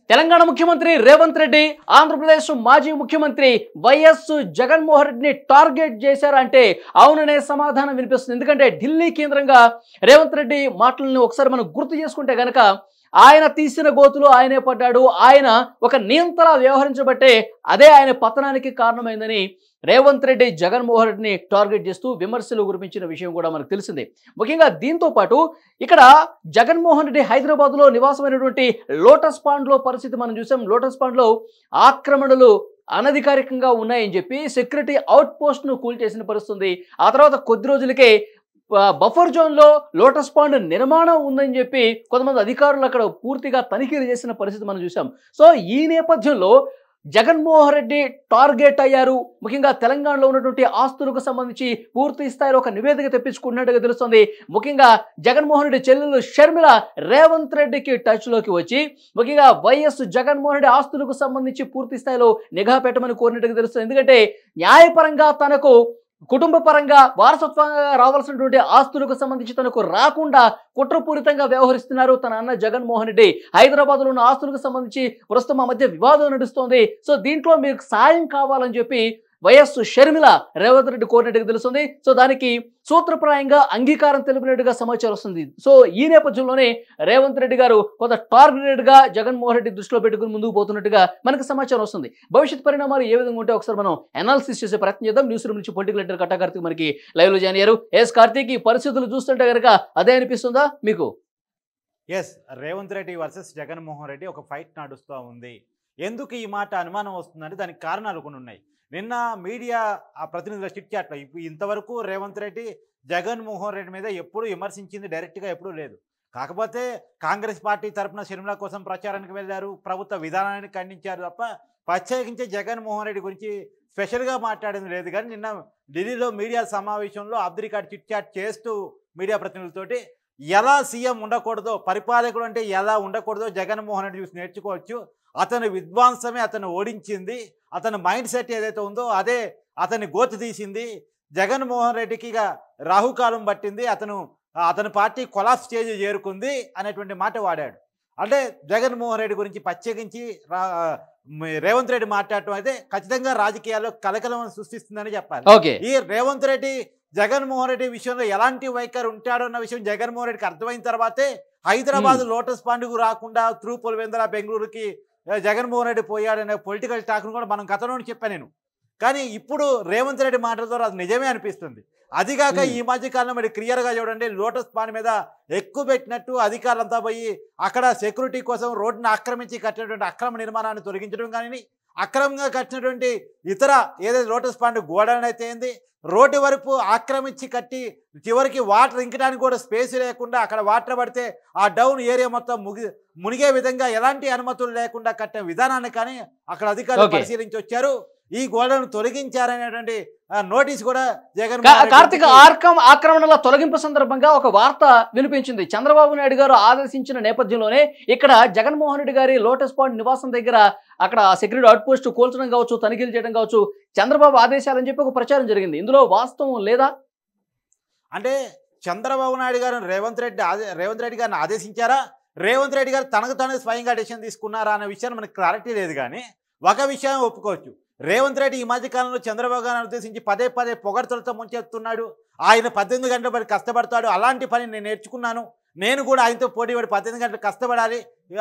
తెలంగాణ ముఖ్యమంత్రి రేవంత్ రెడ్డి ఆంధ్రప్రదేశ్ మాజీ ముఖ్యమంత్రి వైఎస్ జగన్మోహన్ రెడ్డిని టార్గెట్ చేశారంటే అవుననే సమాధానం వినిపిస్తుంది. ఎందుకంటే ఢిల్లీ కేంద్రంగా రేవంత్ రెడ్డి మాటలను ఒకసారి మనం గుర్తు చేసుకుంటే గనక ఆయన తీసిన గోతులు ఆయనే పడ్డాడు. ఆయన ఒక నియంతలా వ్యవహరించబట్టే అదే ఆయన పతనానికి కారణమైందని రేవంత్ రెడ్డి జగన్మోహన్ రెడ్డిని టార్గెట్ చేస్తూ విమర్శలు కురిపించిన విషయం కూడా మనకు తెలిసిందే. ముఖ్యంగా దీంతో పాటు ఇక్కడ జగన్మోహన్ రెడ్డి హైదరాబాద్లో నివాసమైనటువంటి లోటస్ పాండ్లో పరిస్థితి మనం చూసాం. లోటస్ పాండ్లో ఆక్రమణలు అనధికారికంగా ఉన్నాయని చెప్పి సెక్యూరిటీ అవుట్ పోస్ట్ను కూల్చేసిన పరిస్థితుంది. ఆ తర్వాత కొద్ది రోజులకే బఫర్ జోన్లో లోటస్ పాండ్ నిర్మాణం ఉందని చెప్పి కొంతమంది అధికారులు అక్కడ పూర్తిగా తనిఖీలు చేసిన పరిస్థితి మనం చూసాం. సో ఈ నేపథ్యంలో జగన్మోహన్ రెడ్డి టార్గెట్ అయ్యారు. ముఖ్యంగా తెలంగాణలో ఉన్నటువంటి ఆస్తులకు సంబంధించి పూర్తి స్థాయిలో ఒక నివేదిక తెప్పించుకున్నట్టుగా తెలుస్తుంది. ముఖ్యంగా జగన్మోహన్ రెడ్డి చెల్లెలు షర్మిల రేవంత్ రెడ్డికి టచ్లోకి వచ్చి ముఖ్యంగా వైఎస్ జగన్మోహన్ రెడ్డి ఆస్తులకు సంబంధించి పూర్తి స్థాయిలో నిఘా పెట్టమని కోరినట్టుగా తెలుస్తుంది. ఎందుకంటే న్యాయపరంగా తనకు కుటుంబ పరంగా వారసత్వంగా రావాల్సినటువంటి ఆస్తులకు సంబంధించి తనకు రాకుండా కుట్రపూరితంగా వ్యవహరిస్తున్నారు తన అన్న జగన్మోహన్ రెడ్డి. హైదరాబాద్లో ఉన్న ఆస్తులకు సంబంధించి ప్రస్తుతం ఆ మధ్య వివాదం నడుస్తోంది. సో దీంట్లో మీకు సాయం కావాలని చెప్పి వైఎస్ షర్మిల రేవంత్ రెడ్డి కోరినట్టుగా తెలుస్తుంది. సో దానికి సూత్రప్రాయంగా అంగీకారం తెలిపినట్టుగా సమాచారం వస్తుంది. సో ఈ నేపథ్యంలోనే రేవంత్ రెడ్డి గారు కొంత టార్గెటెడ్గా జగన్మోహన్ రెడ్డి దృష్టిలో పెట్టుకుని ముందుకు పోతున్నట్టుగా మనకు సమాచారం వస్తుంది. భవిష్యత్ పరిణామాలు ఏ విధంగా ఉంటే ఒకసారి మనం అనాలిసిస్ చేసే ప్రయత్నం చేద్దాం. న్యూస్ రూమ్ నుంచి పొలిటికల్ ఎడిటర్ కట్టా కార్తీక్ మనకి లైవ్ లో జాయిన్ అయ్యారు. ఎస్ కార్తీక్, ఈ పరిస్థితులు చూస్తుంటే కనుక అదే అనిపిస్తుందా మీకు? ఎస్, రేవంత్ రెడ్డి వర్సెస్ జగన్మోహన్ రెడ్డి ఒక ఫైట్ నడుస్తూ ఉంది. ఎందుకు ఈ మాట అనుమానం వస్తుందంటే దానికి కారణాలు కొన్ని ఉన్నాయి. నిన్న మీడియా ఆ ప్రతినిధుల చిట్ చాట్లో ఇంతవరకు రేవంత్ రెడ్డి జగన్మోహన్ రెడ్డి మీద ఎప్పుడు విమర్శించింది డైరెక్ట్గా ఎప్పుడూ లేదు. కాకపోతే కాంగ్రెస్ పార్టీ తరఫున షర్మిల కోసం ప్రచారానికి వెళ్ళారు, ప్రభుత్వ విధానాన్ని ఖండించారు తప్ప ప్రత్యేకించి జగన్మోహన్ రెడ్డి గురించి స్పెషల్గా మాట్లాడింది లేదు. కానీ నిన్న ఢిల్లీలో మీడియా సమావేశంలో off the record chit chat చేస్తూ మీడియా ప్రతినిధులతోటి ఎలా సీఎం ఉండకూడదో, పరిపాలకుడు అంటే ఎలా ఉండకూడదో జగన్మోహన్ రెడ్డి చూసి నేర్చుకోవచ్చు. అతని విధ్వంసమే అతను ఓడించింది, అతని మైండ్ సెట్ ఏదైతే ఉందో అదే అతన్ని గోతి తీసింది. జగన్మోహన్ రెడ్డికి ఇక రాహుకాలం పట్టింది, అతని పార్టీ కొలాప్స్ స్టేజ్ చేరుకుంది అనేటువంటి మాట వాడాడు. అంటే జగన్మోహన్ రెడ్డి గురించి ప్రత్యేకించి రేవంత్ రెడ్డి మాట్లాడటం అయితే ఖచ్చితంగా రాజకీయాల్లో కలకలం సృష్టిస్తుందని చెప్పాలి. ఈ రేవంత్ రెడ్డి జగన్మోహన్ రెడ్డి విషయంలో ఎలాంటి వైఖరి ఉంటాడో అన్న విషయం జగన్మోహన్ రెడ్డికి అర్థమైన తర్వాతే హైదరాబాద్ లోటస్ పాండ్కు రాకుండా త్రూ పులివెందుల బెంగళూరుకి జగన్మోహన్ రెడ్డి పోయాడనే పొలిటికల్ టాక్ను కూడా మనం గతంలో చెప్పాను నేను. కానీ ఇప్పుడు రేవంత్ రెడ్డి మాటల ద్వారా అది నిజమే అనిపిస్తుంది. అదిగాక ఈ మధ్యకాలంలో మరి క్లియర్గా చూడండి, లోటస్ పాండ్ మీద ఎక్కువ పెట్టినట్టు అధికారులంతా పోయి అక్కడ సెక్యూరిటీ కోసం రోడ్డును ఆక్రమించి కట్టినటువంటి అక్రమ నిర్మాణాన్ని తొలగించడం కానీ, అక్రమంగా కట్టినటువంటి ఇతర ఏదైతే లోటస్ పాండ్ గోడనైతే ఏంది రోడ్డు వరకు ఆక్రమించి కట్టి చివరికి వాటర్ ఇంకడానికి కూడా స్పేస్ లేకుండా అక్కడ వాటర్ పడితే ఆ డౌన్ ఏరియా మొత్తం మునిగే విధంగా ఎలాంటి అనుమతులు లేకుండా కట్టిన విధానాన్ని కానీ అక్కడ అధికారులు పరిశీలించి వచ్చారు. ఈ గోడను తొలగించారనేటువంటి నోటీస్ కూడా జగన్ కార్తీక్ ఆక్రమణల తొలగింపు సందర్భంగా ఒక వార్త వినిపించింది. చంద్రబాబు నాయుడు గారు ఆదేశించిన నేపథ్యంలోనే ఇక్కడ జగన్మోహన్ రెడ్డి గారి లోటస్ పాండ్ నివాసం దగ్గర అక్కడ సెక్యూరిటీ అవుట్ పోస్ట్ కూల్చడం కావచ్చు, తనిఖీలు చేయడం కావచ్చు, చంద్రబాబు ఆదేశాలని చెప్పి ఒక ప్రచారం జరిగింది. ఇందులో వాస్తవం లేదా? అంటే చంద్రబాబు నాయుడు గారు రేవంత్ రెడ్డి గారిని ఆదేశించారా, రేవంత్ రెడ్డి గారు తనకు తానే స్వయంగా డెసిషన్ తీసుకున్నారా అనే విషయాన్ని మనకు క్లారిటీ లేదు. కానీ ఒక విషయం ఒప్పుకోవచ్చు, రేవంత్ రెడ్డి ఈ మధ్యకాలంలో చంద్రబాబు గారిని ఉద్దేశించి పదే పదే పొగడ్తలతో ముంచెత్తున్నాడు. ఆయన 18 గంటల పడి కష్టపడతాడు, అలాంటి పని నేను నేర్చుకున్నాను, నేను కూడా ఆయనతో పోటీపడి 18 గంటలు కష్టపడాలి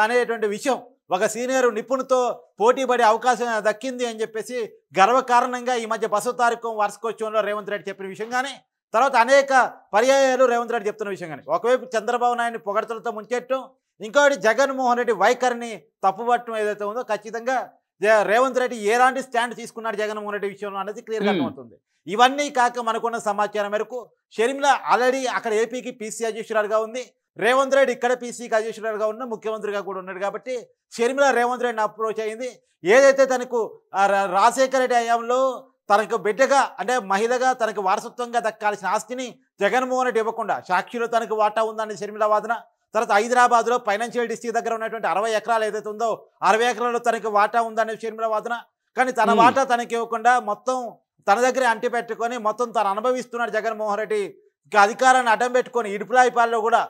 అనేటువంటి విషయం ఒక సీనియర్ నిపుణుతో పోటీపడే అవకాశం దక్కింది అని చెప్పేసి గర్వకారణంగా ఈ మధ్య బసవతారకం వార్షికోత్సవంలో రేవంత్ రెడ్డి చెప్పిన విషయం కానీ, తర్వాత అనేక పర్యాయాలు రేవంత్ రెడ్డి చెప్తున్న విషయం కానీ, ఒకవైపు చంద్రబాబు నాయుడిని పొగడ్తలతో ముంచెట్టడం, ఇంకోటి జగన్మోహన్ రెడ్డి వైఖరిని తప్పుపట్టడం ఏదైతే ఉందో ఖచ్చితంగా రేవంత్ రెడ్డి ఎలాంటి స్టాండ్ తీసుకున్నాడు జగన్మోహన్ రెడ్డి విషయంలో అనేది క్లియర్గా అర్థమవుతుంది. ఇవన్నీ కాక మనకున్న సమాచారం మేరకు షర్మిల ఆల్రెడీ అక్కడ ఏపీకి పీసీ అధ్యక్షురాలుగా ఉంది, రేవంత్ రెడ్డి ఇక్కడ పీసీకి అధ్యక్షురాలుగా ఉన్న ముఖ్యమంత్రిగా కూడా ఉన్నాడు. కాబట్టి షర్మిల రేవంత్ రెడ్డిని అప్రోచ్ అయింది. ఏదైతే తనకు రాజశేఖర రెడ్డి హయాంలో తనకు బిడ్డగా అంటే మహిళగా తనకు వారసత్వంగా దక్కాల్సిన ఆస్తిని జగన్మోహన్ రెడ్డి ఇవ్వకుండా సాక్షిలో తనకు వాటా ఉందని షర్మిల వాదన. తర్వాత హైదరాబాద్లో ఫైనాన్షియల్ డిస్ట్రిక్ట్ దగ్గర ఉన్నటువంటి 60 ఎకరాలు ఏదైతే ఉందో 60 ఎకరాల్లో తనకి వాటా ఉందనే షర్మిల వాదన. కానీ తన వాటా తనకి ఇవ్వకుండా మొత్తం తన దగ్గరే అంటి పెట్టుకొని మొత్తం తను అనుభవిస్తున్నాడు జగన్మోహన్ రెడ్డి ఇక అధికారాన్ని అడ్డం పెట్టుకొని ఇడుపులాయిపాలలో కూడా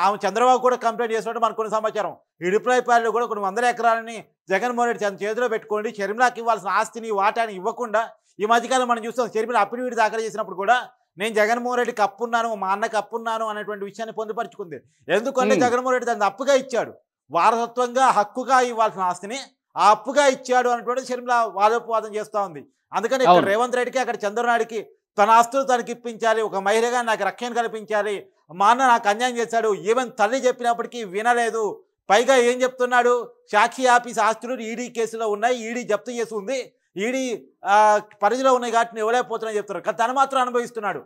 ఆమె చంద్రబాబు కూడా కంప్లైంట్ చేసినట్టు మనకు కొన్ని సమాచారం. ఇడుపులాయిపాలలో కూడా కొన్ని 100 ఎకరాలని జగన్మోహన్ రెడ్డి తన చేతిలో పెట్టుకోండి, షర్మిలాకి ఇవ్వాల్సిన ఆస్తిని వాటాని ఇవ్వకుండా ఈ మధ్యకాలం మనం చూస్తాం. షర్మిల అఫిడవిట్ దాఖలు చేసినప్పుడు కూడా నేను జగన్మోహన్ రెడ్డికి అప్పున్నాను, మా అన్నకి అప్పున్నాను అనేటువంటి విషయాన్ని పొందుపరుచుకుంది. ఎందుకంటే జగన్మోహన్ రెడ్డి దాన్ని అప్పుగా ఇచ్చాడు, వారసత్వంగా హక్కుగా ఇవ్వాల్సిన ఆస్తిని ఆ అప్పుగా ఇచ్చాడు అనేటువంటి షర్మిల వాదోపవాదం చేస్తూ ఉంది. అందుకని ఇక్కడ రేవంత్ రెడ్డికి అక్కడ చంద్రబాబుకి తన ఆస్తులు తనకి ఇప్పించాలి, ఒక మహిళగా నాకు రక్షణ కల్పించాలి, మా అన్న నాకు అన్యాయం చేశాడు, ఈవెన్ తల్లి చెప్పినప్పటికీ వినలేదు. పైగా ఏం చెప్తున్నాడు, సాక్షి ఆఫీస్ ఆస్తులు ఈడీ కేసులో ఉన్నాయి, ఈడీ జప్తు చేసి ఉంది, ఈడీ పరిధిలో ఉన్నాయి కాబట్టి ఇవ్వలేకపోతున్నాయని చెప్తున్నారు. కానీ తను మాత్రం అనుభవిస్తున్నాడు,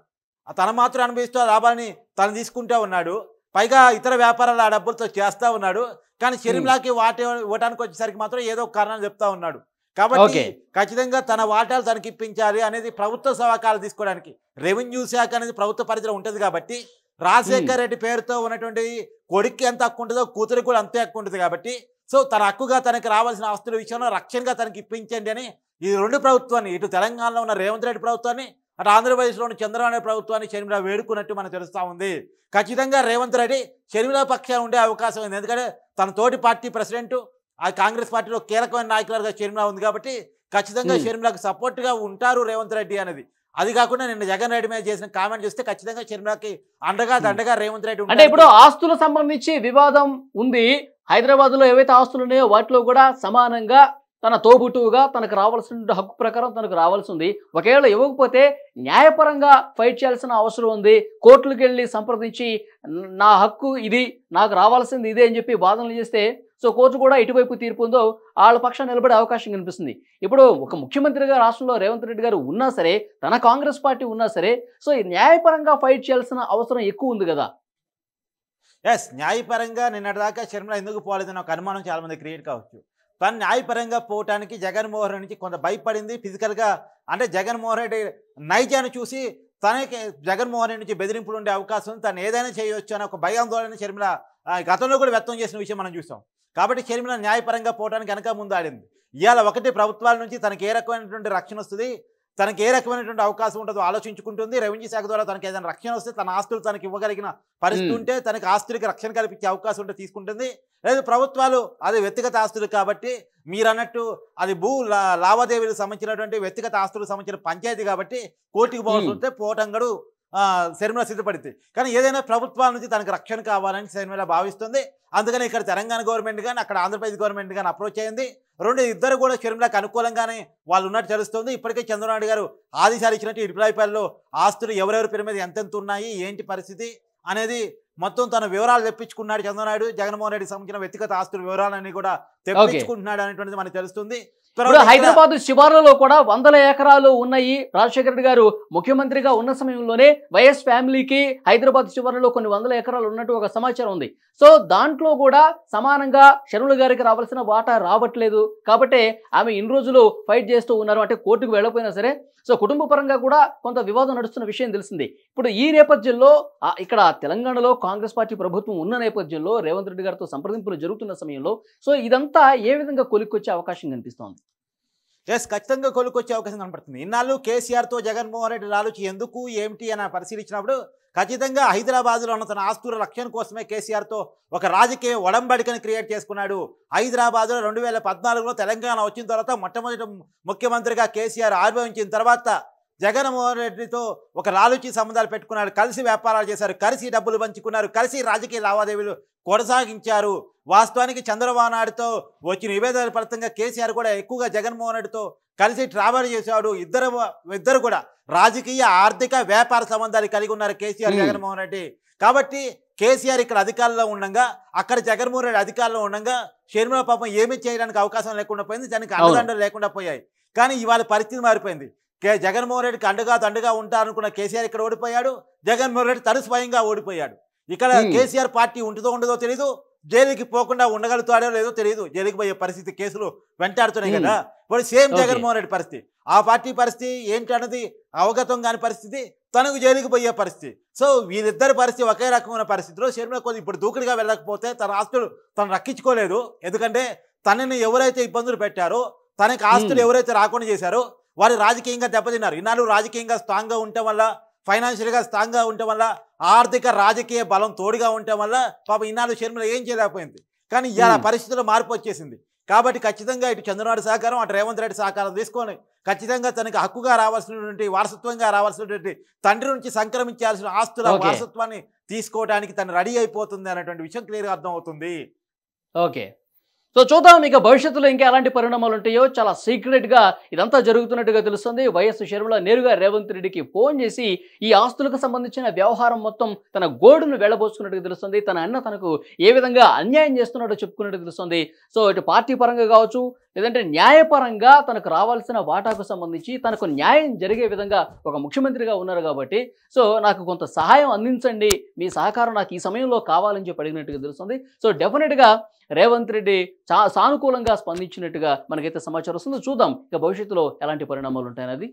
తను మాత్రం అనుభవిస్తూ ఆ లాభాన్ని తను తీసుకుంటూ ఉన్నాడు. పైగా ఇతర వ్యాపారాలు ఆ డబ్బులతో చేస్తూ ఉన్నాడు. కానీ షర్మిలాకి ఇవ్వడానికి వచ్చేసరికి మాత్రం ఏదో కారణాలు చెప్తా ఉన్నాడు. కాబట్టి ఖచ్చితంగా తన వాటాలు తనకి ఇప్పించాలి అనేది ప్రభుత్వ సహకారాలు తీసుకోవడానికి రెవెన్యూ శాఖ అనేది ప్రభుత్వ పరిధిలో ఉంటుంది. కాబట్టి రాజశేఖర్ రెడ్డి పేరుతో ఉన్నటువంటి కొడుక్కి ఎంత హక్కు ఉంటుందో కూతురికి కూడా అంతే హక్కు ఉంటుంది. కాబట్టి సో తన హక్కుగా తనకి రావాల్సిన ఆస్తుల విషయంలో రక్షణగా తనకి ఇప్పించండి అని ఈ రెండు ప్రభుత్వాన్ని, ఇటు తెలంగాణలో ఉన్న రేవంత్ రెడ్డి ప్రభుత్వాన్ని, అటు ఆంధ్రప్రదేశ్లో ఉన్న చంద్రబాబు ప్రభుత్వాన్ని షర్మిల వేడుకున్నట్టు మనకు తెలుస్తూ ఉంది. ఖచ్చితంగా రేవంత్ రెడ్డి షర్మిల పక్షాన ఉండే అవకాశం ఉంది. ఎందుకంటే తన తోటి పార్టీ ప్రెసిడెంట్, ఆ కాంగ్రెస్ పార్టీలో కీలకమైన నాయకులుగా షర్మిల ఉంది. కాబట్టి ఖచ్చితంగా షర్మిలకు సపోర్ట్గా ఉంటారు రేవంత్ రెడ్డి అనేది. అది కాకుండా నిన్న జగన్ రెడ్డి మీద చేసిన కామెంట్ చూస్తే ఖచ్చితంగా షర్మిలకి అండగా దండగా రేవంత్ రెడ్డి. అంటే ఇప్పుడు ఆస్తులకు సంబంధించి వివాదం ఉంది. హైదరాబాద్ లో ఏవైతే ఆస్తులు ఉన్నాయో వాటిలో కూడా సమానంగా తన తోబుట్టువుగా తనకు రావాల్సిన హక్కు ప్రకారం తనకు రావాల్సి ఉంది. ఒకవేళ ఇవ్వకపోతే న్యాయపరంగా ఫైట్ చేయాల్సిన అవసరం ఉంది. కోర్టులకు వెళ్ళి సంప్రదించి నా హక్కు ఇది, నాకు రావాల్సింది ఇదే అని చెప్పి వాదనలు చేస్తే సో కోర్టు కూడా ఇటువైపు తీర్పు ఉందో వాళ్ళ పక్షాన్ని నిలబడే అవకాశం కనిపిస్తుంది. ఇప్పుడు ఒక ముఖ్యమంత్రిగా రాష్ట్రంలో రేవంత్ రెడ్డి గారు ఉన్నా సరే, తన కాంగ్రెస్ పార్టీ ఉన్నా సరే, సో ఈ న్యాయపరంగా ఫైట్ చేయాల్సిన అవసరం ఎక్కువ ఉంది కదా. న్యాయపరంగా నిన్నటిదాకా షర్మిల ఎందుకు పోలేదని ఒక అనుమానం చాలా మంది క్రియేట్ కావచ్చు. తను న్యాయపరంగా పోవటానికి జగన్మోహన్ రెడ్డి నుంచి కొంత భయపడింది. ఫిజికల్గా అంటే జగన్మోహన్ రెడ్డి నైజాన్ని చూసి తనకి జగన్మోహన్ రెడ్డి నుంచి బెదిరింపులు ఉండే అవకాశం ఉంది, తను ఏదైనా చేయవచ్చు అనే ఒక భయాందోళన షర్మిల గతంలో కూడా వ్యక్తం చేసిన విషయం మనం చూసాం. కాబట్టి షర్మిల న్యాయపరంగా పోవడానికి వెనక ముందు ఆడింది. ఇవాళ ఒకటి ప్రభుత్వాల నుంచి తనకి ఏ రకమైనటువంటి రక్షణ వస్తుంది, తనకి ఏ రకమైనటువంటి అవకాశం ఉంటుందో ఆలోచించుకుంటుంది. రెవెన్యూ శాఖ ద్వారా తనకి ఏదైనా రక్షణ వస్తే, తన ఆస్తులు తనకి ఇవ్వగలిగిన పరిస్థితి ఉంటే, తనకి ఆస్తులకి రక్షణ కల్పించే అవకాశం ఉంటే తీసుకుంటుంది. లేదు ప్రభుత్వాలు అది వ్యక్తిగత ఆస్తులు కాబట్టి మీరు అన్నట్టు అది లావాదేవీలకు సంబంధించినటువంటి వ్యక్తిగత ఆస్తులకు సంబంధించిన పంచాయతీ కాబట్టి కోర్టుకు పోవాల్సి వస్తే పోవటంగడు షర్మిల సిద్ధపడింది. కానీ ఏదైనా ప్రభుత్వాల నుంచి తనకు రక్షణ కావాలని షర్మిల భావిస్తుంది. అందుకని ఇక్కడ తెలంగాణ గవర్నమెంట్ కానీ అక్కడ ఆంధ్రప్రదేశ్ గవర్నమెంట్ కానీ అప్రోచ్ అయింది. ఇద్దరు కూడా షర్మిలకు అనుకూలంగానే వాళ్ళు ఉన్నట్టు తెలుస్తుంది. ఇప్పటికే చంద్రబాబు గారు ఆదేశాలు ఇచ్చినట్టు ఇరుపైపాల్లో ఆస్తులు ఎవరెవరి పేరు మీద ఎంతెంత ఉన్నాయి, ఏంటి పరిస్థితి అనేది మొత్తం తన వివరాలు తెప్పించుకున్నాడు చంద్రబాబు. జగన్మోహన్ రెడ్డికి సంబంధించిన వ్యక్తిగత ఆస్తుల వివరాలన్నీ కూడా తెప్పించుకుంటున్నాడు అనేటువంటిది మనకు తెలుస్తుంది. హైదరాబాద్ శివార్లలో కూడా 100 ఎకరాలు ఉన్నాయి. రాజశేఖర రెడ్డి గారు ముఖ్యమంత్రిగా ఉన్న సమయంలోనే వైఎస్ ఫ్యామిలీకి హైదరాబాద్ శివార్లలో కొన్ని 100 ఎకరాలు ఉన్నట్టు ఒక సమాచారం ఉంది. సో దాంట్లో కూడా సమానంగా షర్మిల గారికి రావాల్సిన వాటా రావట్లేదు. కాబట్టి ఆమె ఇన్ని రోజులు ఫైట్ చేస్తూ ఉన్నారు. అంటే కోర్టుకు వెళ్ళకపోయినా సరే సో కుటుంబ పరంగా కూడా కొంత వివాదం నడుస్తున్న విషయం తెలిసింది. ఇప్పుడు ఈ నేపథ్యంలో ఇక్కడ తెలంగాణలో కాంగ్రెస్ పార్టీ ప్రభుత్వం ఉన్న నేపథ్యంలో రేవంత్ రెడ్డి గారితో సంప్రదింపులు జరుగుతున్న సమయంలో సో ఇదంతా ఏ విధంగా కొలిక్కొచ్చే అవకాశం కనిపిస్తోంది? ఖచ్చితంగా కొలుకొచ్చే అవకాశం కనపడుతుంది. ఇన్నాళ్ళు కేసీఆర్తో జగన్మోహన్ రెడ్డి ఆలోచి ఎందుకు ఏమిటి అని పరిశీలించినప్పుడు ఖచ్చితంగా హైదరాబాద్లో ఉన్న తన ఆస్తుల రక్షణ కోసమే కేసీఆర్తో ఒక రాజకీయ ఒడంబడికని క్రియేట్ చేసుకున్నాడు. హైదరాబాద్లో 2014లో తెలంగాణ వచ్చిన తర్వాత మొట్టమొదటి ముఖ్యమంత్రిగా కేసీఆర్ ఆవిర్భవించిన తర్వాత జగన్మోహన్ రెడ్డితో ఒక లాలూచి సంబంధాలు పెట్టుకున్నారు, కలిసి వ్యాపారాలు చేశారు, కలిసి డబ్బులు పంచుకున్నారు, కలిసి రాజకీయ లావాదేవీలు కొనసాగించారు. వాస్తవానికి చంద్రబాబు నాయుడుతో వచ్చిన నివేదనల ఫలితంగా కేసీఆర్ కూడా ఎక్కువగా జగన్మోహన్ రెడ్డితో కలిసి ట్రావెల్ చేశాడు. ఇద్దరు కూడా రాజకీయ ఆర్థిక వ్యాపార సంబంధాలు కలిగి ఉన్నారు కేసీఆర్ జగన్మోహన్ రెడ్డి. కాబట్టి కేసీఆర్ ఇక్కడ అధికారంలో ఉండగా, అక్కడ జగన్మోహన్ రెడ్డి అధికారంలో ఉండగా షర్మిల పాపం ఏమీ చేయడానికి అవకాశం లేకుండా పోయింది, దానికి అండదండలు లేకుండా పోయాయి. కానీ ఇవాళ పరిస్థితి మారిపోయింది. జగన్మోహన్ రెడ్డికి అండగా ఉంటారనుకున్న కేసీఆర్ ఇక్కడ ఓడిపోయాడు, జగన్మోహన్ రెడ్డి తను స్వయంగా ఓడిపోయాడు. ఇక్కడ కేసీఆర్ పార్టీ ఉంటుందో ఉండదో తెలీదు, జైలుకి పోకుండా ఉండగలుగుతాడో లేదో తెలియదు, జైలుకి పోయే పరిస్థితి కేసులు వెంటాడుతున్నాయి కదా. ఇప్పుడు సేమ్ జగన్మోహన్ రెడ్డి పరిస్థితి, ఆ పార్టీ పరిస్థితి ఏంటన్నది అవగతం కాని పరిస్థితి, తనకు జైలుకి పోయే పరిస్థితి. సో వీరిద్దరి పరిస్థితి ఒకే రకమైన పరిస్థితిలో షర్మిల కొద్ది ఇప్పుడు దూకుడుగా వెళ్ళకపోతే తన ఆస్తులు తను రక్షించుకోలేదు. ఎందుకంటే తనని ఎవరైతే ఇబ్బందులు పెట్టారో, తనకి ఆస్తులు ఎవరైతే రాకుండా చేశారో వారు రాజకీయంగా దెబ్బతిన్నారు. ఇన్నాళ్ళు రాజకీయంగా స్ట్రాంగ్గా ఉండటం వల్ల ఫైనాన్షియల్గా స్ట్రాంగ్గా ఉండటం వల్ల, ఆర్థిక రాజకీయ బలం తోడుగా ఉండటం వల్ల పాపం ఇన్నాళ్ళు షర్మిల ఏం చేయలేకపోయింది. కానీ ఇలా పరిస్థితుల్లో మార్పు వచ్చేసింది. కాబట్టి ఖచ్చితంగా ఇటు చంద్రబాబు సహకారం, అటు రేవంత్ రెడ్డి సహకారం తీసుకొని ఖచ్చితంగా తనకి హక్కుగా రావాల్సినటువంటి, వారసత్వంగా రావాల్సినటువంటి, తండ్రి నుంచి సంక్రమించాల్సిన ఆస్తుల వారసత్వాన్ని తీసుకోవడానికి తను రెడీ అయిపోతుంది అనేటువంటి విషయం క్లియర్గా అర్థమవుతుంది. ఓకే, సో చూద్దాం ఇక భవిష్యత్తులో ఇంకా ఎలాంటి పరిణామాలు ఉంటాయో. చాలా సీక్రెట్గా ఇదంతా జరుగుతున్నట్టుగా తెలుస్తుంది. వైఎస్ షర్మిల నేరుగా రేవంత్ రెడ్డికి ఫోన్ చేసి ఈ ఆస్తులకు సంబంధించిన వ్యవహారం మొత్తం తన గోడును వెళ్ళబోసుకున్నట్టుగా తెలుస్తుంది. తన అన్న తనకు ఏ విధంగా అన్యాయం చేస్తున్నట్టు చెప్పుకున్నట్టు తెలుస్తుంది. సో ఇటు పార్టీ పరంగా కావచ్చు, లేదంటే న్యాయపరంగా తనకు రావాల్సిన వాటాకు సంబంధించి తనకు న్యాయం జరిగే విధంగా ఒక ముఖ్యమంత్రిగా ఉన్నారు కాబట్టి, సో నాకు కొంత సహాయం అందించండి, మీ సహకారం నాకు ఈ సమయంలో కావాలని చెప్పి అడిగినట్టుగా తెలుస్తుంది. సో డెఫినెట్గా రేవంత్ రెడ్డి సానుకూలంగా స్పందించినట్టుగా మనకైతే సమాచారం వస్తుంది. చూద్దాం ఇక భవిష్యత్తులో ఎలాంటి పరిణామాలు ఉంటాయనేది.